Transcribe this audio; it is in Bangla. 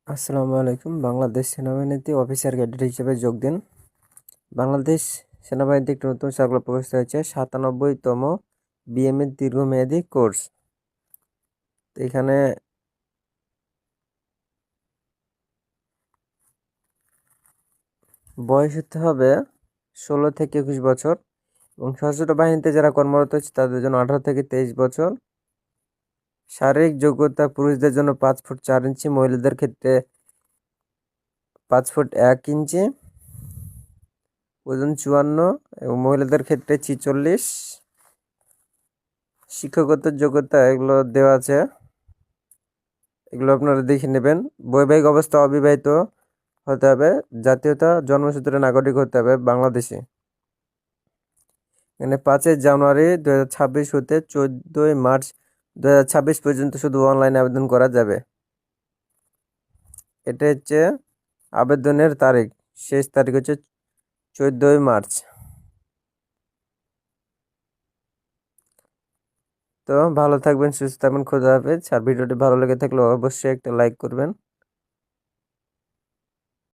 আসসালামু আলাইকুম। বাংলাদেশ সেনাবাহিনীতে অফিসার ক্যাডেট হিসেবে যোগ দিন। বাংলাদেশ সেনাবাহিনীতে একটি নতুন সার্কুলার প্রকাশিত হয়েছে, 97তম বিএমএ দীর্ঘমেয়াদী কোর্স। তো এখানে বয়স হতে হবে 16 থেকে 21 বছর এবং সশস্ত্র বাহিনীতে যারা কর্মরত হচ্ছে তাদের জন্য 18 থেকে 23 বছর। শারীরিক যোগ্যতা পুরুষদের জন্য 5 ফুট 4 ইঞ্চি, মহিলাদের ক্ষেত্রে 5 ফুট 1 ইঞ্চি, ওজন 54 এবং মহিলাদের ক্ষেত্রে 46। শিক্ষাগত যোগ্যতা এগুলো দেওয়া আছে, এগুলো আপনারা দেখে নেবেন। বৈবাহিক অবস্থা অবিবাহিত হতে হবে। জাতীয়তা জন্মসূত্রে নাগরিক হতে হবে বাংলাদেশি। এখানে 5 জানুয়ারি 2026 হতে 14 মার্চ 2026 পর্যন্ত শুধু অনলাইনে আবেদন করা যাবে। এটা হচ্ছে আবেদনের তারিখ, শেষ তারিখ হচ্ছে 14 মার্চ। তো ভালো থাকবেন, সুস্থ থাকবেন, খোদা হাফেজ। আর ভিডিওটি ভালো লেগে থাকলে অবশ্যই একটা লাইক করবেন।